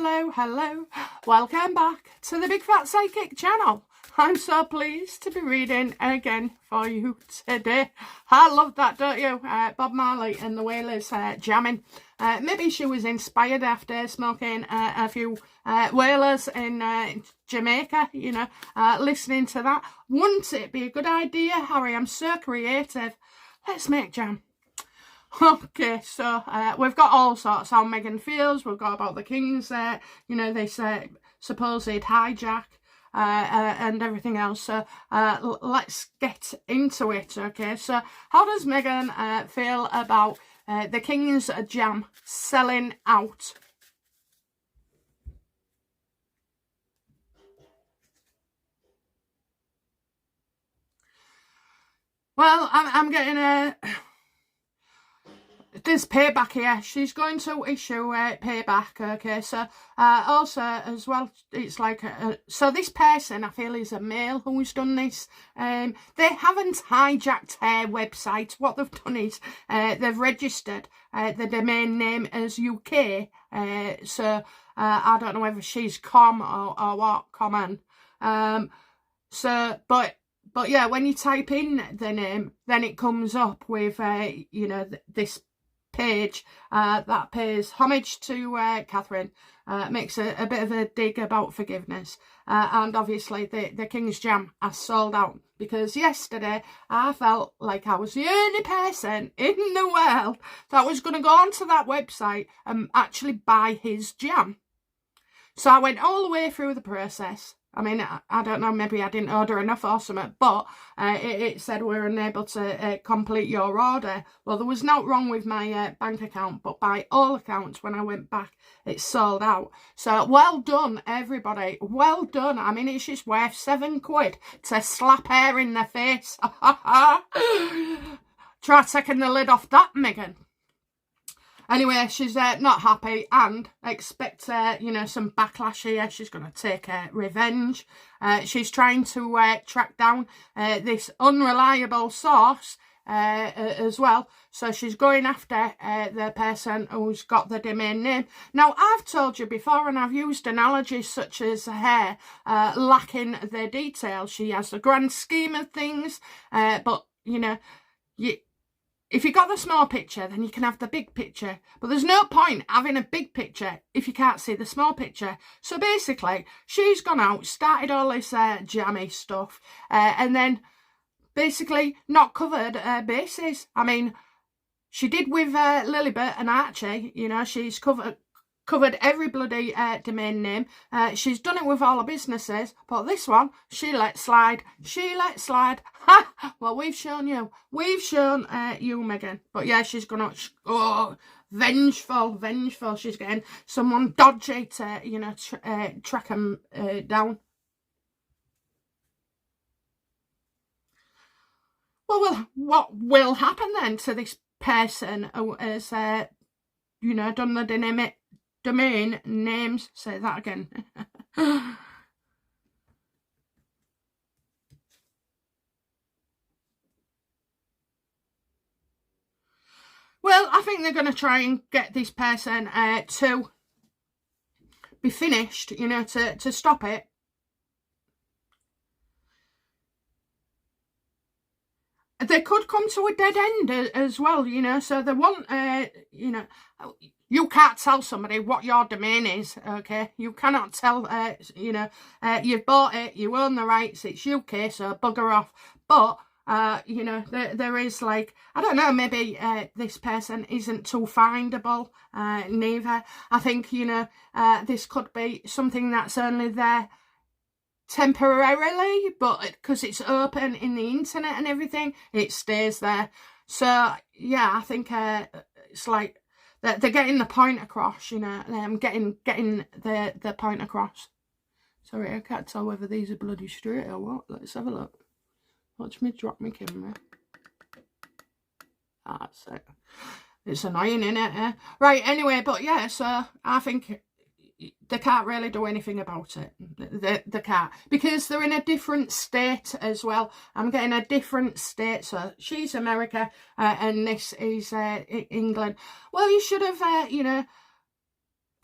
hello, hello. Welcome back to the Big Fat Psychic channel. I'm so pleased to be reading again for you today. I love that, don't you? Bob Marley and the Wailers jamming. Maybe she was inspired after smoking a few Wailers in Jamaica, you know, listening to that. Wouldn't it be a good idea, Harry? I'm so creative. Let's make jam. Okay, so we've got all sorts how Meghan feels. We've got about the King's, you know, this supposed hijack and everything else. So let's get into it, okay? So how does Meghan feel about the King's jam selling out? Well, I'm getting a... There's payback here. She's going to issue payback, okay? So also as well, it's like so this person I feel is a male who's done this. They haven't hijacked her website. What they've done is they've registered the domain name as UK. So I don't know whether she's com or what, common. So but yeah, when you type in the name, then it comes up with you know, this page that pays homage to Katherine, makes a bit of a dig about forgiveness, and obviously the King's Jam has sold out, because yesterday I felt like I was the only person in the world that was going to go onto that website and actually buy his jam. So I went all the way through the process. I mean, I don't know, maybe I didn't order enough or something, but it said we're unable to complete your order. Well, there was no wrong with my bank account, but by all accounts, when I went back, it sold out. So well done, everybody. Well done. I mean, it's just worth £7 to slap her in the face. Try taking the lid off that, Meghan. Anyway, she's not happy and expect, you know, some backlash here. She's going to take revenge. She's trying to track down this unreliable source as well. So she's going after the person who's got the domain name. Now, I've told you before, and I've used analogies such as her lacking the details. She has the grand scheme of things, but, you know, if you got the small picture, then you can have the big picture. But there's no point having a big picture if you can't see the small picture. So basically, she's gone out, started all this jammy stuff, and then basically not covered her bases. I mean, she did with Lilibet and Archie, you know, she's covered every bloody domain name. She's done it with all her businesses, but this one, she let slide. She let slide. Ha! Well, we've shown you. We've shown you, Meghan. But yeah, she's gonna, oh, vengeful. She's getting someone dodgy to, you know, track them down. Well, what will happen then to this person who has, you know, done the domain names? Say that again. Well, I think they're going to try and get this person to be finished, you know, to stop it. They could come to a dead end as well, you know, so they want, you know, you can't tell somebody what your domain is, okay? You cannot tell, you know, you've bought it, you own the rights, it's UK, so bugger off. But, you know, there is like, I don't know, maybe this person isn't too findable, neither. I think, you know, this could be something that's only there temporarily, but because it's open in the internet and everything, it stays there. So yeah, I think it's like they're getting the point across, you know. Getting the point across. Sorry, I can't tell whether these are bloody straight or what. Let's have a look. Watch me drop my camera. That's it. It's annoying, innit? Right, anyway, but yeah, so I think they can't really do anything about it. They can't, because they're in a different state as well. I'm getting a different state. So she's America and this is England. Well, you should have, you know,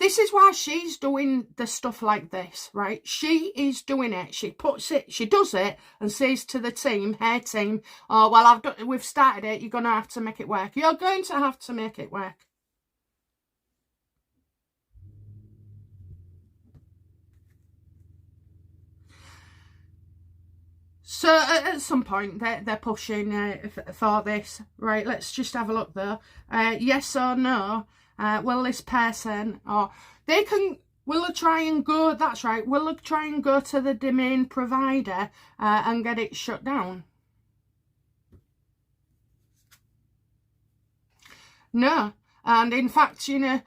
This is why she's doing the stuff like this, right? She is doing it. She does it and says to the team, her team, oh, well, we've started it. You're going to have to make it work. You're going to have to make it work. So at some point they're pushing for this, right? Let's just have a look though. Yes or no? Will this person, or they can, will they try and go? That's right. Will they try and go to the domain provider and get it shut down? No. And in fact, you know,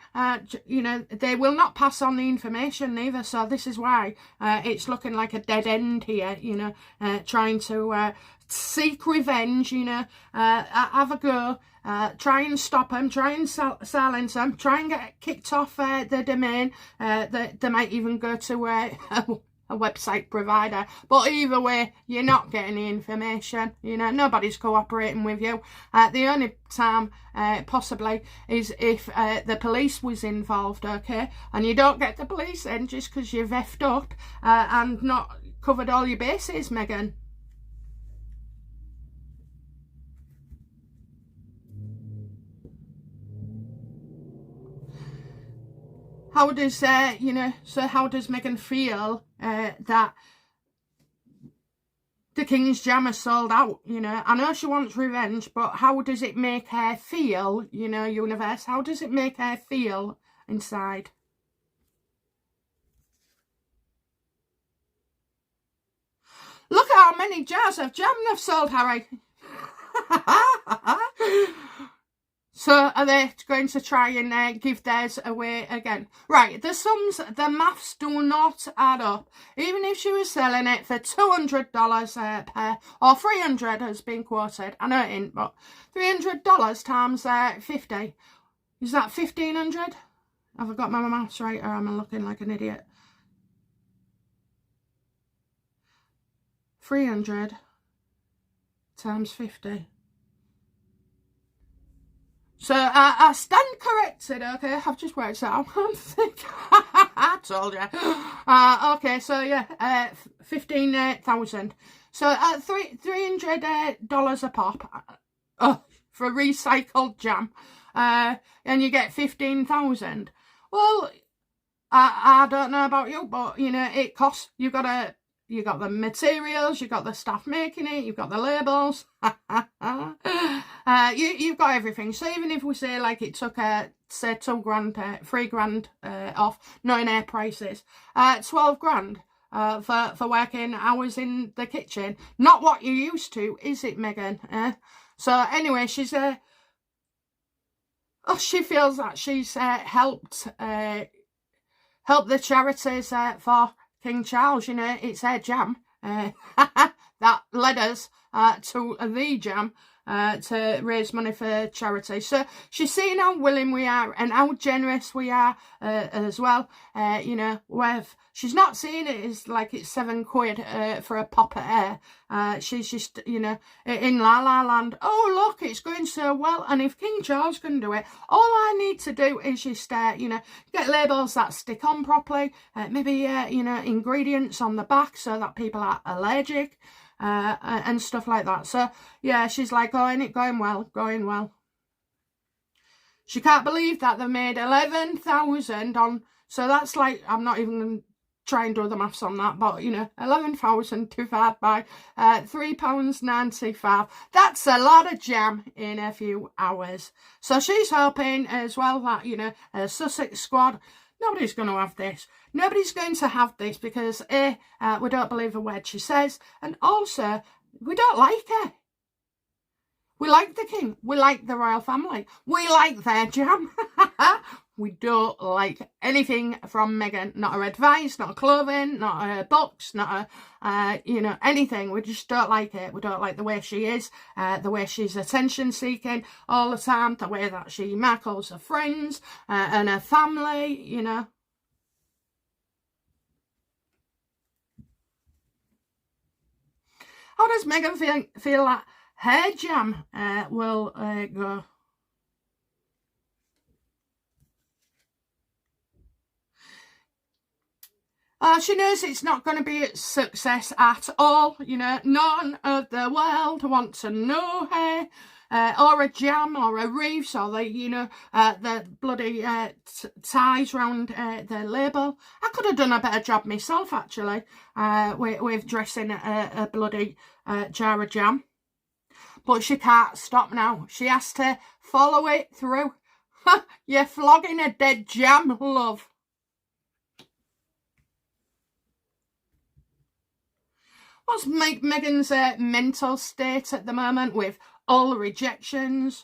they will not pass on the information neither. So this is why it's looking like a dead end here. You know, trying to seek revenge. You know, have a go. Try and stop them. Try and silence them. Try and get kicked off the domain. They might even go to a website provider, but either way you're not getting the information. You know, nobody's cooperating with you. The only time possibly is if the police was involved, okay, and you don't get the police in just because you've effed up and not covered all your bases, Meghan. How does you know, so how does Meghan feel that the King's Jam is sold out? You know, I know she wants revenge, but how does it make her feel, you know, universe? How does it make her feel inside? Look at how many jars of jam they've sold, Harry. So are they going to try and give theirs away again? Right, the maths do not add up. Even if she was selling it for $200 per, or $300 has been quoted. I know it ain't, but $300 times 50. Is that 1,500? Have I got my maths right, or am I looking like an idiot? 300 times 50. So I stand corrected, okay? I've just worked out. I told you. Okay, so yeah, 15,000. So $300 a pop for recycled jam, and you get 15,000. Well, I don't know about you, but you know it costs. You got the materials, you got the staff making it, you've got the labels. You've got everything. So even if we say like it took say $2,000, $3,000 off, knowing air prices, 12 grand for working hours in the kitchen. Not what you're used to, is it, Meghan? So anyway, she's she feels that she's helped the charities for King Charles. You know, it's her jam that led us to the jam to raise money for charity. So she's seeing how willing we are and how generous we are as well. You know, she's not seeing it as like it's £7 for a pop of air. She's just, you know, in La La Land. Oh, look, it's going so well. And if King Charles can do it, all I need to do is just, you know, get labels that stick on properly. Maybe, you know, ingredients on the back so that people are allergic. And stuff like that. So yeah, she's like, oh, ain't it going well. She can't believe that they made 11,000 on, so that's like, I'm not even going to try and do the maths on that, but you know, 11,000 divided by £3.95. That's a lot of jam in a few hours. So she's hoping as well that, you know, Sussex squad, nobody's going to have this. Nobody's going to have this because we don't believe a word she says, and also we don't like her. We like the king. We like the royal family. We like their jam. We don't like anything from Meghan. Not her advice, not her clothing, not her books, not her, you know, anything. We just don't like it. We don't like the way she is, the way she's attention seeking all the time, the way that she mackles her friends and her family, you know. How does Meghan feel that her jam will go? She knows it's not going to be a success at all. You know, none of the world want to know her. Or a jam, or a reefs, or the, you know, the bloody ties round the label. I could have done a better job myself, actually, with dressing a bloody jar of jam. But she can't stop now. She has to follow it through. You're flogging a dead jam, love. What's Meghan's mental state at the moment with all the rejections?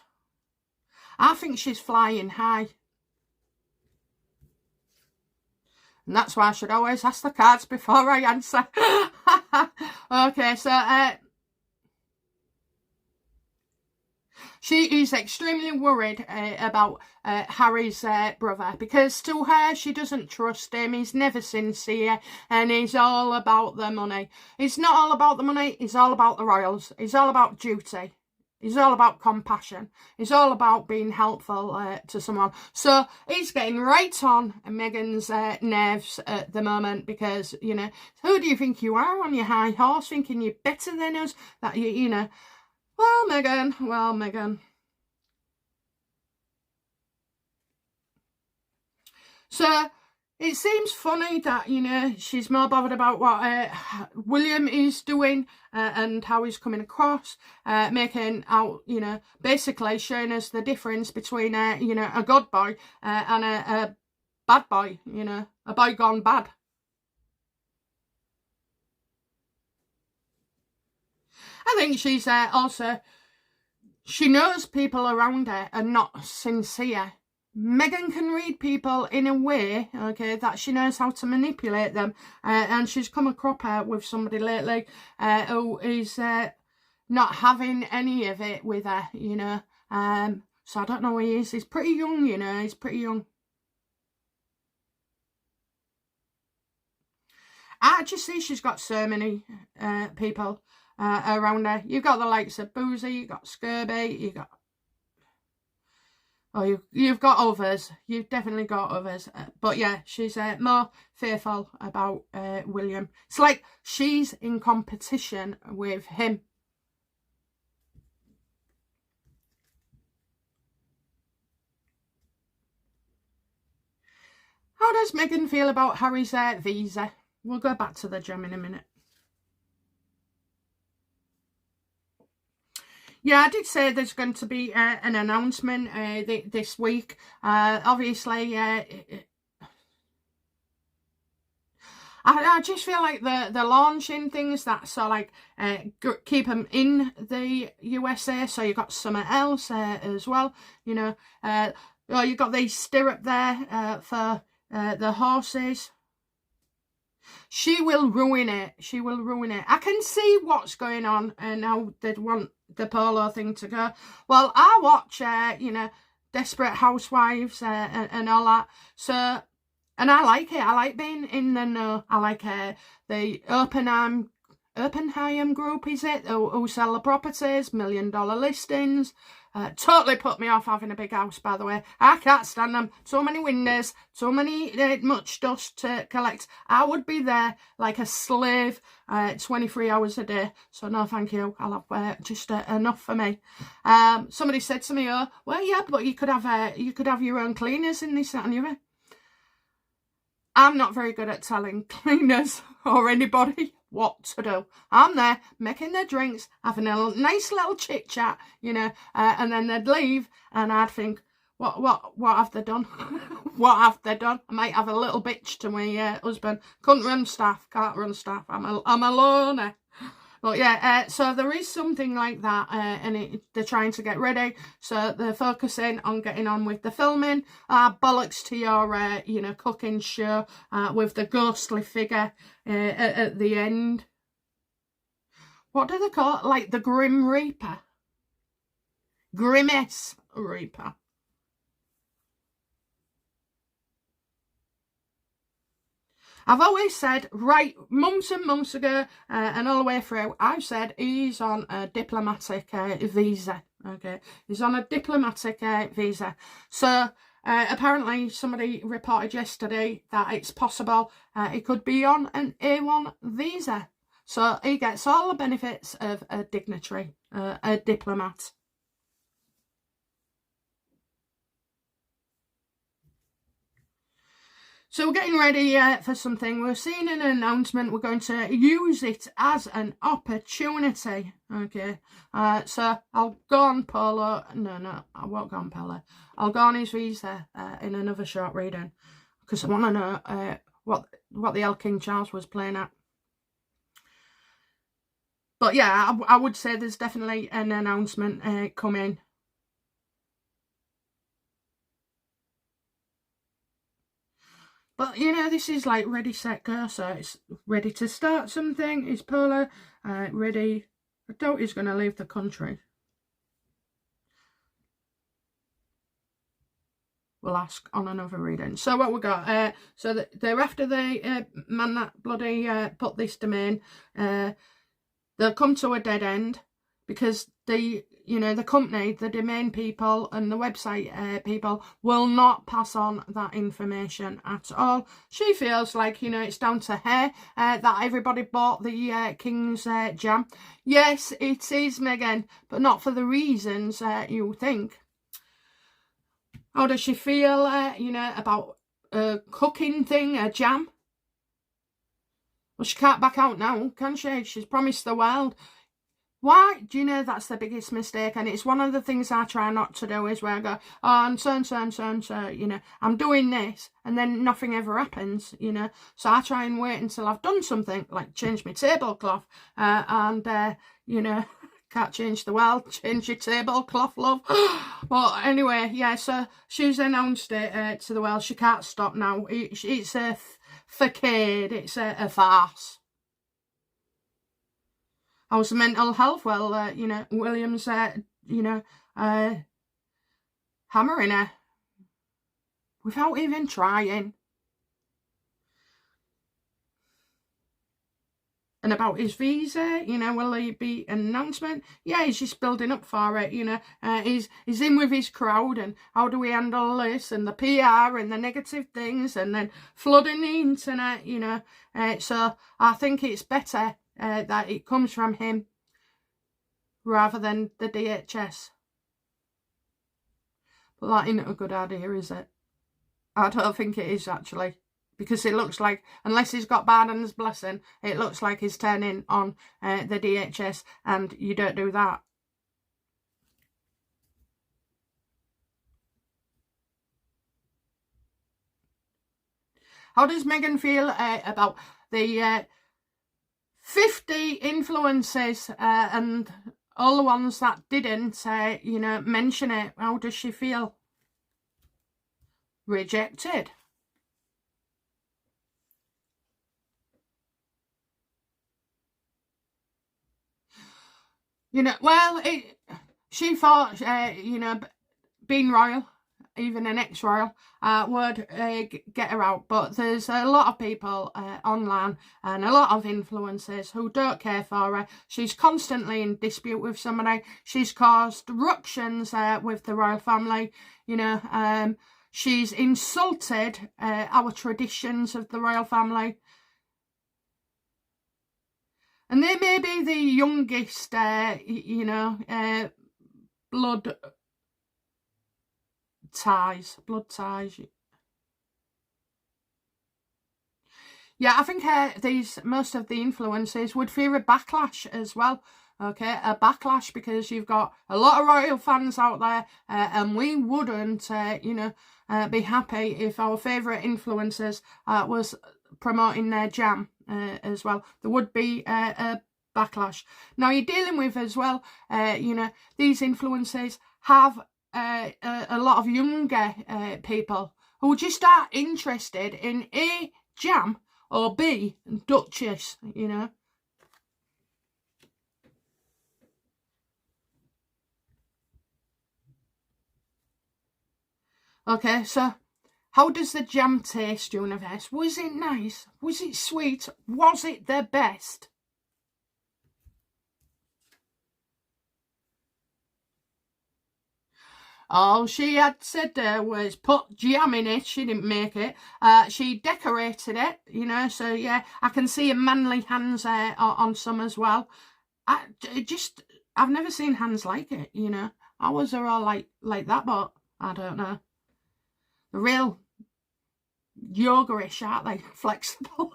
I think she's flying high. And that's why I should always ask the cards before I answer. Okay, so she is extremely worried about Harry's brother, because to her, she doesn't trust him. He's never sincere, and he's all about the money. It's not all about the money. It's all about the royals. It's all about duty. It's all about compassion. It's all about being helpful to someone. So he's getting right on Meghan's nerves at the moment, because, you know, who do you think you are on your high horse, thinking you're better than us? That you know. Well, Meghan. So it seems funny that, you know, she's more bothered about what William is doing and how he's coming across, making out, you know, basically showing us the difference between, you know, a good boy and a bad boy, you know, a boy gone bad. I think she's also, she knows people around her are not sincere. Meghan can read people in a way, okay, that she knows how to manipulate them. And she's come across with somebody lately who is not having any of it with her, you know. So I don't know who he is. He's pretty young, you know, he's pretty young. I just see she's got so many people around her. You've got the likes of Boozy, you've got Scurby, you've got... Oh, you've got others. You've definitely got others. But yeah, she's more fearful about William. It's like she's in competition with him. How does Meghan feel about Harry's visa? We'll go back to the gem in a minute. Yeah, I did say there's going to be an announcement this week. Obviously, I just feel like they're launching things that sort of like keep them in the USA. So you've got something else as well. You know, well, you've got the stirrup there for the horses. She will ruin it. She will ruin it. I can see what's going on and how they'd want the polo thing to go. Well, I watch, you know, Desperate Housewives and all that. So, and I like it. I like being in the know. I like the Oppenheim group, is it? Who sell the properties, $1 million listings. Totally put me off having a big house, by the way. I can't stand them. So many windows, so much dust to collect. I would be there like a slave 23 hours a day. So no, thank you. I'll have just enough for me. Somebody said to me, oh, well, yeah, but you could have your own cleaners in this, that and the other. I'm not very good at telling cleaners or anybody what to do. I'm there making their drinks, having a nice little chit chat, you know, and then they'd leave, and I'd think, what have they done? What have they done? I might have a little bitch to my husband. Couldn't run staff, can't run staff. I'm a loner. But yeah, so there is something like that, and they're trying to get ready. So they're focusing on getting on with the filming. Bollocks to your, you know, cooking show with the ghostly figure at the end. What do they call it? Like the Grim Reaper? Grimace Reaper. I've always said, right, months and months ago, and all the way through, I've said he's on a diplomatic visa, okay? He's on a diplomatic visa. So, Apparently somebody reported yesterday that it's possible he could be on an A1 visa. So he gets all the benefits of a dignitary, a diplomat. So we're getting ready for something. We're seeing an announcement. We're going to use it as an opportunity. Okay. So I'll go on Polo. No, I won't go on Polo. I'll go on his visa in another short reading, because I want to know what the hell King Charles was playing at. But yeah, I would say there's definitely an announcement coming. But, you know, this is like ready, set, go. So it's ready to start something. Is Polo ready? I doubt he's going to leave the country. We'll ask on another reading. So what we got? So they're after the man that bloody put this domain. They'll come to a dead end because the company, the domain people and the website people will not pass on that information at all. She feels like, it's down to her that everybody bought the King's jam. Yes, it is, Meghan, but not for the reasons you think. How does she feel, about a cooking thing, a jam? Well, she can't back out now, can she? She's promised the world. Why? Do you know that's the biggest mistake? And it's one of the things I try not to do, is where I go, oh, I'm so, I'm doing this, and then nothing ever happens, So I try and wait until I've done something, like change my tablecloth, and, can't change the world, change your tablecloth, love. Well, anyway, yeah, so she's announced it to the world. She can't stop now. It's a facade, it's a farce. How's the mental health? Well, William's, hammering her without even trying. And about his visa, will there be an announcement? Yeah, he's just building up for it, he's in with his crowd, and how do we handle this, and the PR and the negative things, and then flooding the internet, so I think it's better that it comes from him rather than the DHS. But that ain't a good idea, is it? I don't think it is, actually. Because it looks like, unless he's got Biden's blessing, it looks like he's turning on the DHS, and you don't do that. How does Meghan feel about the 50 influences and all the ones that didn't, mention it? How does she feel? Rejected. She thought, being royal, even an ex-royal, would get her out. But there's a lot of people online and a lot of influencers who don't care for her. She's constantly in dispute with somebody. She's caused ructions with the royal family. She's insulted our traditions of the royal family. And they may be the youngest, blood ties. Yeah, I think most of the influencers would fear a backlash as well. Okay, a backlash, because you've got a lot of royal fans out there, and we wouldn't, be happy if our favourite influencers was promoting their jam as well. There would be a backlash. Now, you're dealing with as well, these influencers have a lot of younger people who just aren't interested in A, jam, or B, Duchess, Okay, so how does the jam taste, universe? Was it nice? Was it sweet? Was it the best? All she had to do was put jam in it. She didn't make it. She decorated it, you know. So yeah, I can see her manly hands on some as well. I've never seen hands like it, you know. Ours are all like that, but I don't know. The real yoga-ish, aren't they? Flexible.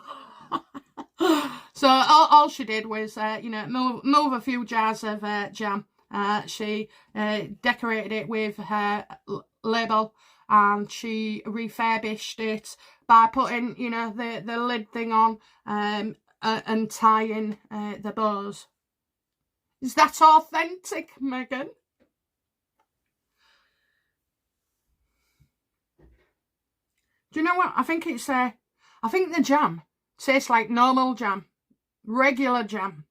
So all she did was, you know, move a few jars of jam. She decorated it with her label, and she refurbished it by putting, you know, the lid thing on and tying the bows. Is that authentic, Meghan? Do you know what? I think it's I think the jam tastes like normal jam, regular jam.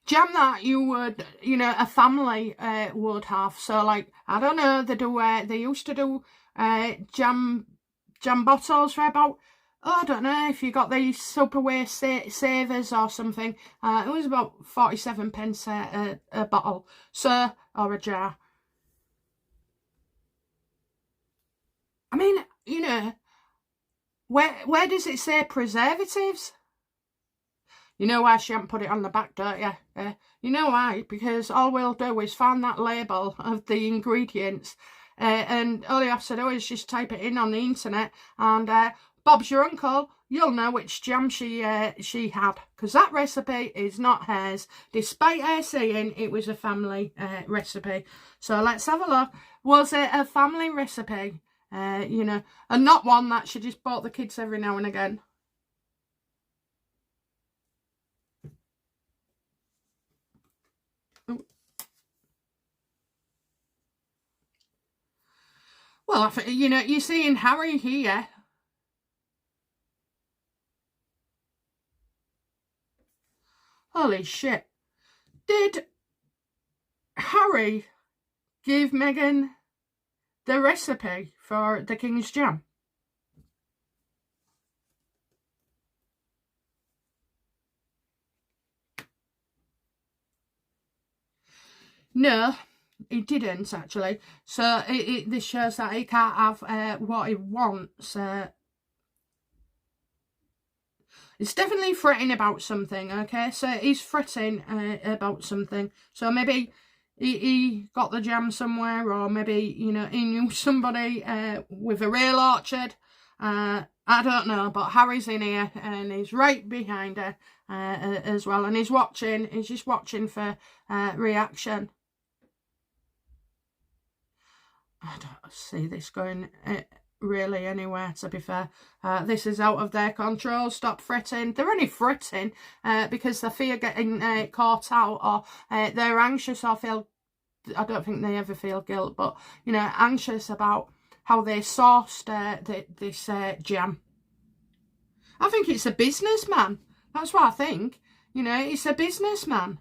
Jam that you would, you know, a family would have. So, like, I don't know, they used to do jam bottles for about, oh, I don't know, if you got these Superway savers or something. It was about 47 pence a bottle, so, or a jar. I mean, you know, where does it say preservatives? You know why she hasn't put it on the back, don't you? You know why? Because all we'll do is find that label of the ingredients, and all you have to do is just type it in on the internet, and Bob's your uncle, you'll know which jam she had, because that recipe is not hers, despite her saying it was a family recipe. So let's have a look. Was it a family recipe? You know, and not one that she just bought the kids every now and again. Well, you know, you're seeing Harry here. Holy shit. Did Harry give Meghan the recipe for the King's Jam? No, he didn't, actually. So this shows that he can't have what he wants. It's definitely fretting about something, okay? So he's fretting about something. So maybe he got the jam somewhere, or maybe, you know, he knew somebody with a real orchard. I don't know, but Harry's in here and he's right behind her as well. And he's just watching for reaction. I don't see this going really anywhere, to be fair. This is out of their control. Stop fretting. They're only fretting because they fear getting caught out, or they're anxious, or feel, I don't think they ever feel guilt, but, you know, anxious about how they sourced this jam. I think it's a businessman. That's what I think. You know, it's a businessman.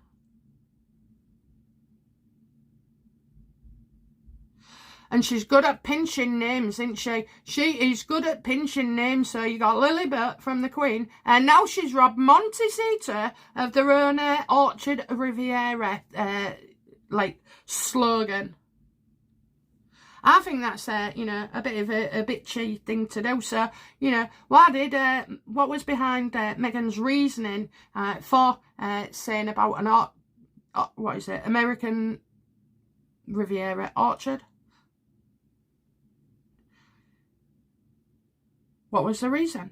And she's good at pinching names, isn't she? She is good at pinching names. So you got Lilibet from the Queen, and now she's robbed Montecito of their own Orchard Riviera like slogan. I think that's you know, a bit of a bitchy thing to do. So, you know, what was behind Meghan's reasoning for saying about an what is it, American Riviera Orchard? What was the reason?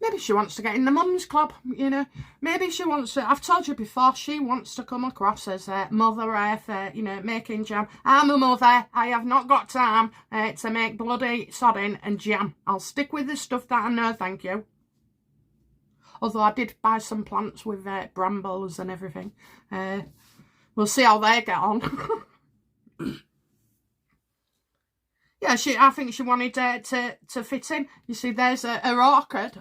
Maybe she wants to get in the mums club, you know. Maybe she wants to, I've told you before, she wants to come across as Mother Earth, you know, making jam. I'm a mother. I have not got time to make bloody sodding and jam. I'll stick with the stuff that I know, thank you. Although I did buy some plants with brambles and everything. We'll see how they get on. Yeah, I think she wanted to fit in. You see, there's her orchard.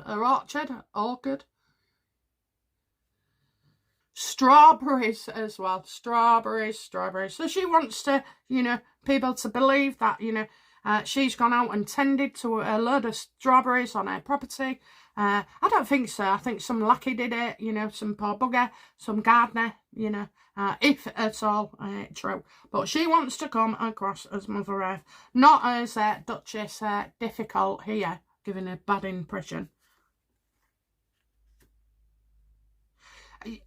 Strawberries as well. Strawberries. So she wants to, you know, people to believe that, you know, she's gone out and tended to a load of strawberries on her property. I don't think so. I think some lackey did it, you know, some poor bugger, some gardener, you know, if at all true. But she wants to come across as Mother Earth, not as Duchess Difficult here, giving a bad impression.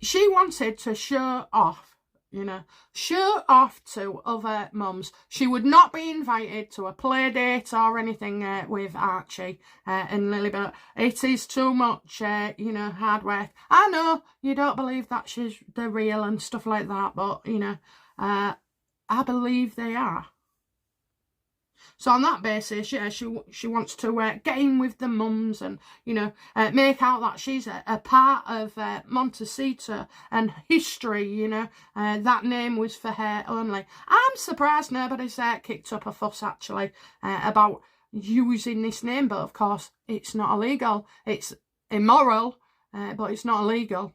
She wanted to show off, you know, show off to other mums. She would not be invited to a play date or anything with Archie and Lily, but it is too much, you know, hard work. I know you don't believe that she's the real and stuff like that, but, you know, I believe they are. So on that basis, yeah, she wants to get in with the mums and, you know, make out that she's a part of Montecito and history, you know. That name was for her only. I'm surprised nobody's kicked up a fuss, actually, about using this name. But, of course, it's not illegal. It's immoral, but it's not illegal.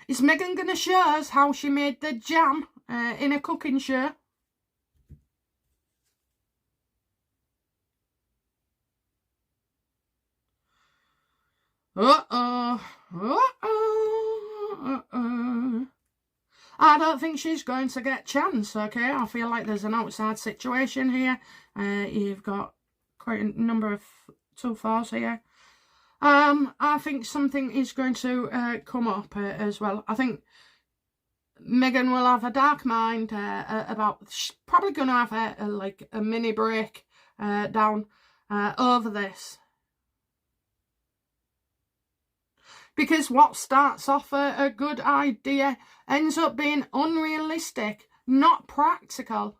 Is Meghan going to show us how she made the jam in a cooking show? Uh-oh. Uh-oh. Uh-oh. I don't think she's going to get a chance, okay? I feel like there's an outside situation here. You've got quite a number of 2-4s here. I think something is going to come up as well. I think Meghan will have a dark mind about. She's probably going to have a mini break down over this, because what starts off a good idea ends up being unrealistic, not practical.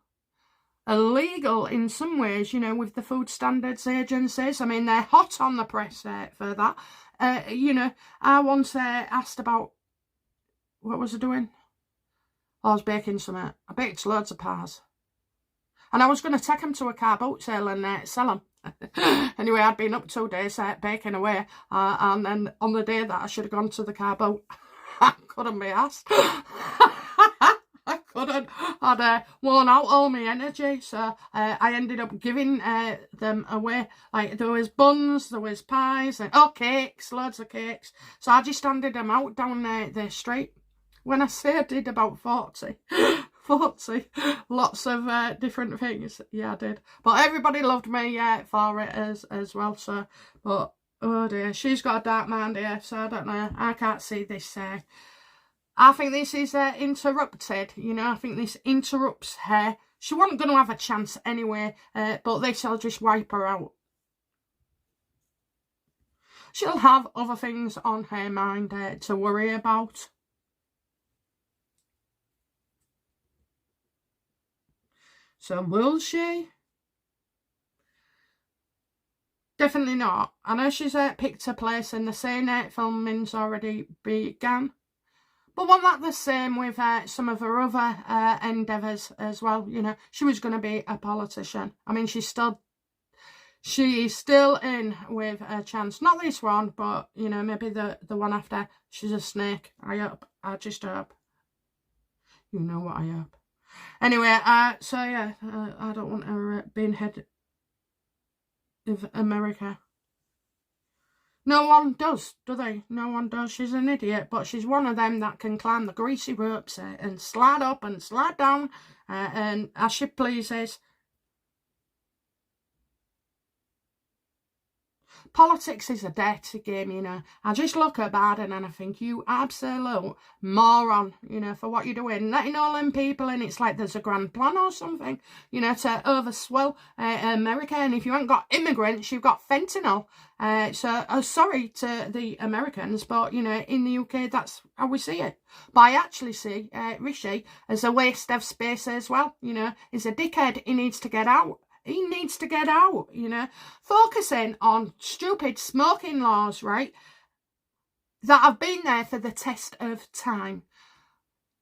Illegal in some ways, you know, with the food standards agencies. I mean, they're hot on the press for that. You know, I once asked about, what was I doing? I was baking something. I baked loads of pies. And I was going to take them to a car boat sale and sell them. Anyway, I'd been up 2 days baking away. And then on the day that I should have gone to the car boat, I couldn't be asked. I couldn't. I'd worn out all my energy, so I ended up giving them away. Like, there was buns, there was pies, and cakes, loads of cakes. So I just handed them out down the street. When I say I did about 40, lots of different things. Yeah, I did. But everybody loved me for it as well. So, but oh dear, she's got a dark mind here, so I don't know. I can't see this. I think this is interrupted, you know. I think this interrupts her. She wasn't going to have a chance anyway, but this will just wipe her out. She'll have other things on her mind to worry about. So will she? Definitely not. I know she's picked a place in the Senate. Filming's already began. But wasn't that the same with some of her other endeavours as well? You know, she was going to be a politician. I mean, she's still in with a chance. Not this one, but, you know, maybe the one after. She's a snake. I hope. I just hope. You know what I hope. Anyway, so yeah, I don't want her being head of America. No one does, do they? No one does. She's an idiot, but she's one of them that can climb the greasy ropes and slide up and slide down and as she pleases. Politics is a dirty game, you know. I just look at Biden and I think, you absolute moron, you know, for what you're doing. Letting all them people in, it's like there's a grand plan or something, you know, to overswell America. And if you haven't got immigrants, you've got fentanyl. So, sorry to the Americans, but, you know, in the UK, that's how we see it. But I actually see Rishi as a waste of space as well, you know. He's a dickhead. He needs to get out. He needs to get out, you know. Focusing on stupid smoking laws, right, that have been there for the test of time.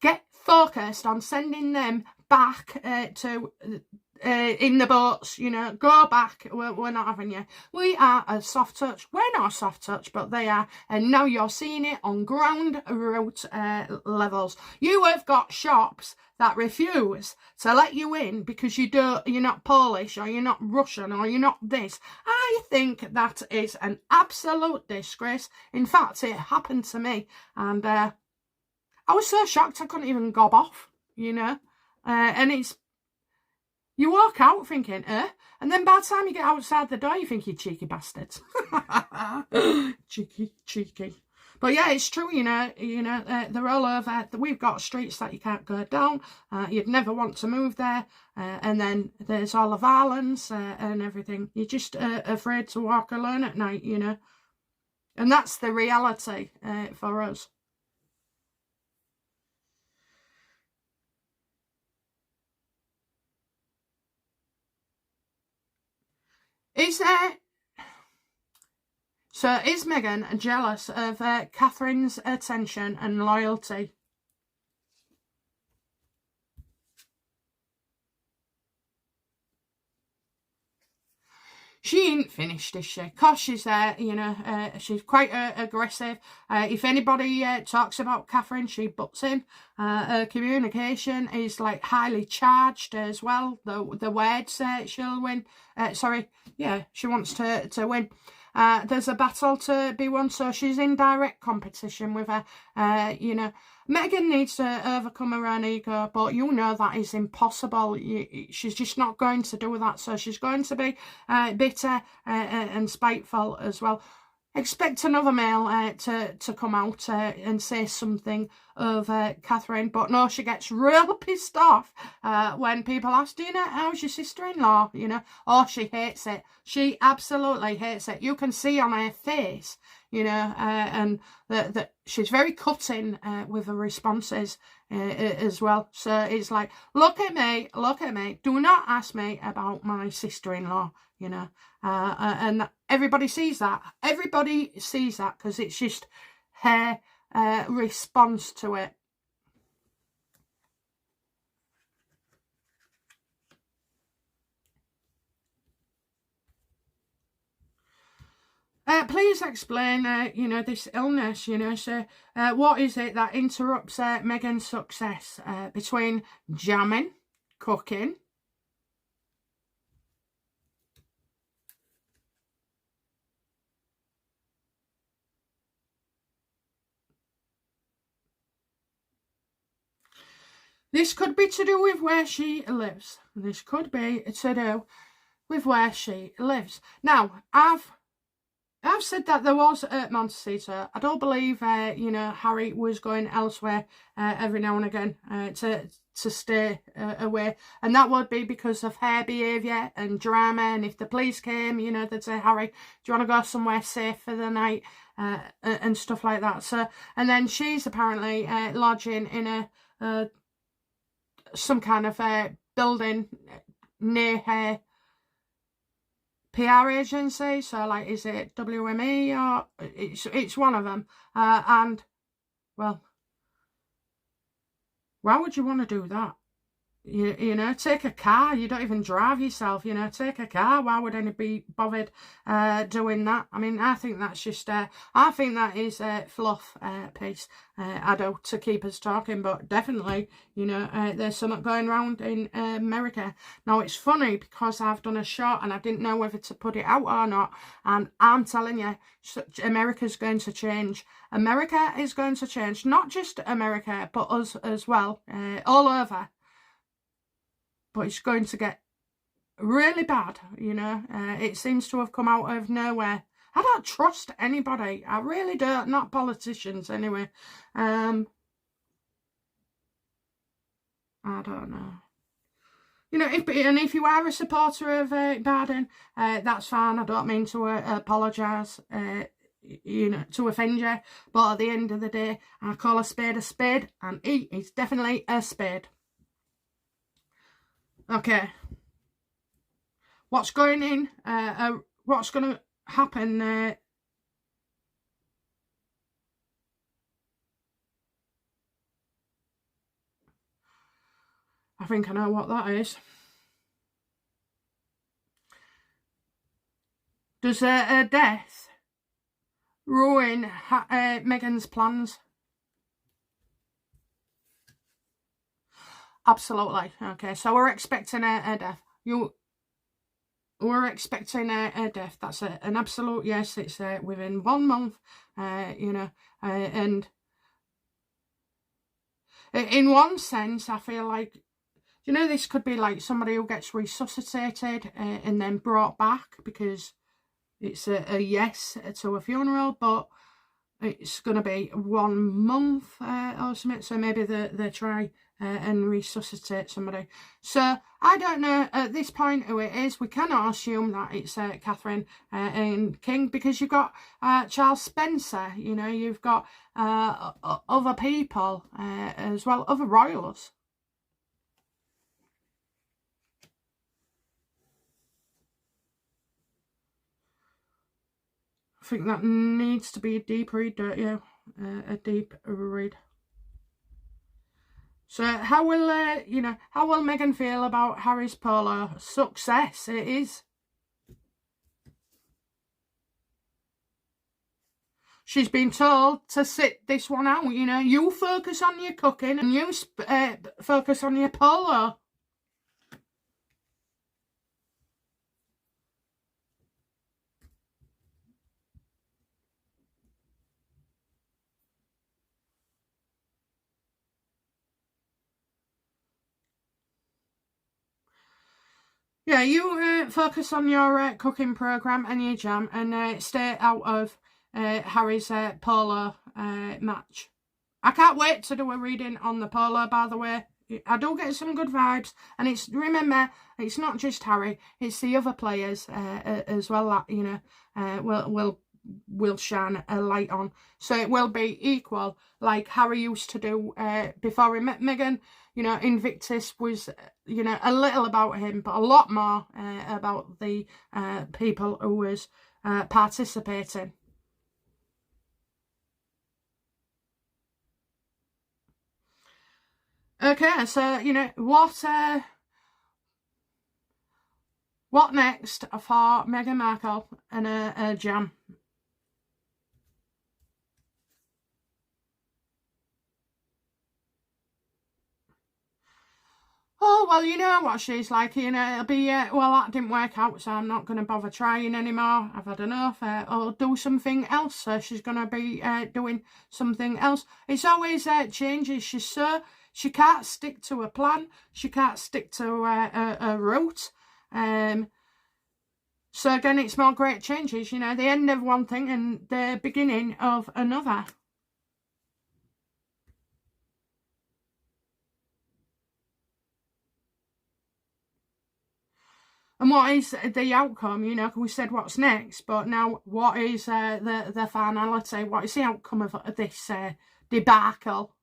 Get focused on sending them back to in the boats, you know, go back, we're not having you. We are a soft touch, we're not a soft touch, but they are, and now you're seeing it on ground root levels. You have got shops that refuse to let you in because you're not Polish, or you're not Russian, or you're not this. I think that is an absolute disgrace. In fact, it happened to me, and I was so shocked I couldn't even gob off, you know. And you walk out thinking, and then by the time you get outside the door, you think, you cheeky bastards. Cheeky. But yeah, it's true, you know, they're all over. We've got streets that you can't go down. You'd never want to move there. And then there's all the violence and everything. You're just afraid to walk alone at night, you know. And that's the reality for us. Is Meghan jealous of Catherine's attention and loyalty? She ain't finished, is she? Because she's you know, she's quite aggressive. If anybody talks about Katherine, she butts in. Her communication is like highly charged as well. The words she'll win. She wants to win. There's a battle to be won, so she's in direct competition with her. You know, Meghan needs to overcome her own ego, but you know that is impossible. She's just not going to do that, so she's going to be bitter and spiteful as well. Expect another male to come out and say something of Katherine, but no, she gets real pissed off when people ask, do you know, how's your sister-in-law, you know? Oh, she hates it. She absolutely hates it. You can see on her face, you know, and that she's very cutting with her responses as well. So it's like, look at me, do not ask me about my sister-in-law, you know. And everybody sees that. Everybody sees that because it's just her response to it. Please explain, you know, this illness, you know, so what is it that interrupts Meghan's success between jamming, cooking, this could be to do with where she lives. This could be to do with where she lives. Now, I've said that there was Montecito. I don't believe, you know, Harry was going elsewhere every now and again to stay away. And that would be because of her behaviour and drama. And if the police came, you know, they'd say, Harry, do you want to go somewhere safe for the night? And stuff like that. So, and then she's apparently lodging in some kind of building near her PR agency. So, like, is it WME or it's one of them? And well, why would you want to do that? You know, take a car. You don't even drive yourself, you know, take a car. Why would anybody be bothered doing that? I mean, I think that's just, I think that is a fluff piece, I do, to keep us talking, but definitely, you know, there's something going around in America. Now, it's funny because I've done a shot and I didn't know whether to put it out or not, and I'm telling you, America's going to change. America is going to change, not just America, but us as well, all over. But it's going to get really bad, you know. It seems to have come out of nowhere. I don't trust anybody. I really don't. Not politicians, anyway. I don't know. You know, if you are a supporter of Biden, that's fine. I don't mean to apologise, you know, to offend you. But at the end of the day, I call a spade, and he is definitely a spade. Okay, what's going in? What's going to happen? I think I know what that is. Does her death ruin Meghan's plans? Absolutely. Okay, so we're expecting a death. We're expecting a death. That's an absolute yes. It's within 1 month, and in one sense, I feel like, this could be like somebody who gets resuscitated and then brought back because it's a yes to a funeral, but it's going to be 1 month or something, so maybe they try and resuscitate somebody. So I don't know at this point who it is. We cannot assume that it's Katherine and King, because you've got Charles Spencer, you've got other people as well, other royals. I think that needs to be a deep read, don't you? A deep read. So how will Meghan feel about Harry's polo success? It is. She's been told to sit this one out. You focus on your cooking and you focus on your polo. Yeah, you focus on your cooking programme and your jam, and stay out of Harry's polo match. I can't wait to do a reading on the polo, by the way. I do get some good vibes, and remember, it's not just Harry, it's the other players as well that, will shine a light on. So it will be equal, like Harry used to do before he met Meghan. Invictus was, a little about him, but a lot more about the people who was participating. Okay, so, what next for Meghan Markle and her jam? Oh, well, you know what she's like, it'll be, well, that didn't work out, so I'm not going to bother trying anymore. I've had enough. Or do something else. So she's going to be doing something else. It's always changes. She can't stick to a plan. She can't stick to a route. So again, it's more great changes, the end of one thing and the beginning of another. And what is the outcome? We said what's next, but now what is the finality? What is the outcome of this debacle?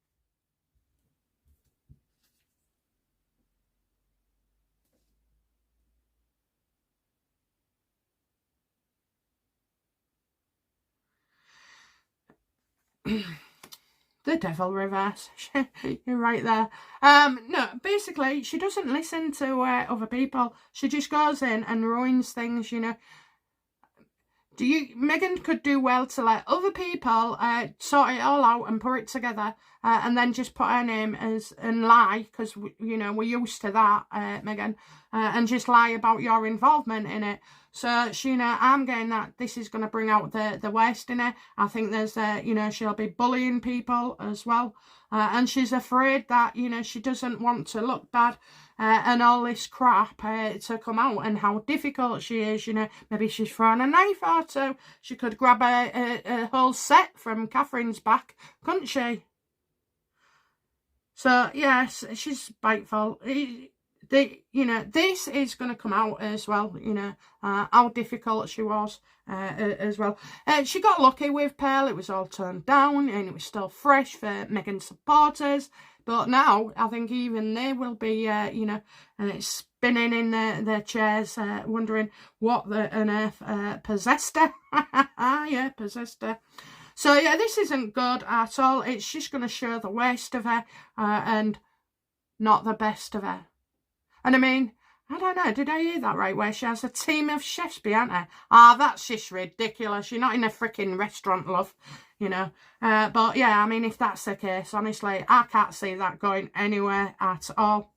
The devil reverse. You're right there. No, basically, she doesn't listen to other people. She just goes in and ruins things, Meghan could do well to let other people sort it all out and put it together, and then just put her name and lie, because we're used to that, Meghan, and just lie about your involvement in it. So I'm getting that this is going to bring out the worst in her. I think there's she'll be bullying people as well, and she's afraid that she doesn't want to look bad. And all this crap to come out, and how difficult she is, maybe she's thrown a knife or two. She could grab a whole set from Catherine's back, couldn't she? So, yes, she's spiteful. This is going to come out as well, how difficult she was as well. She got lucky with Pearl. It was all turned down, and it was still fresh for Meghan's supporters. But now, I think even they will be, spinning in their chairs, wondering what on earth possessed her. Yeah, possessed her. So, yeah, this isn't good at all. It's just going to show the worst of her and not the best of her. And I mean, I don't know, did I hear that right? Where she has a team of chefs behind her. Ah, that's just ridiculous. You're not in a freaking restaurant, love, you know. But yeah, I mean, if that's the case, honestly, I can't see that going anywhere at all.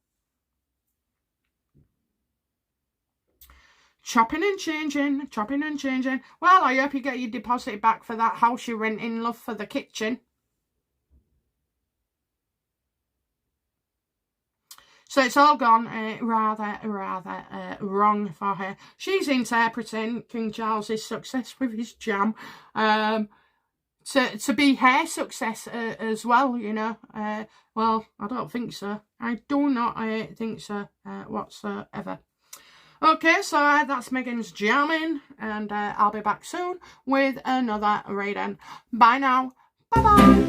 Chopping and changing, chopping and changing. Well, I hope you get your deposit back for that house you rent in, love, for the kitchen. So it's all gone rather wrong for her. She's interpreting King Charles's success with his jam to be her success as well, you know. Well, I don't think so. I do not think so whatsoever. Okay, so that's Meghan's jamming, and I'll be back soon with another reading. Bye now. Bye-bye.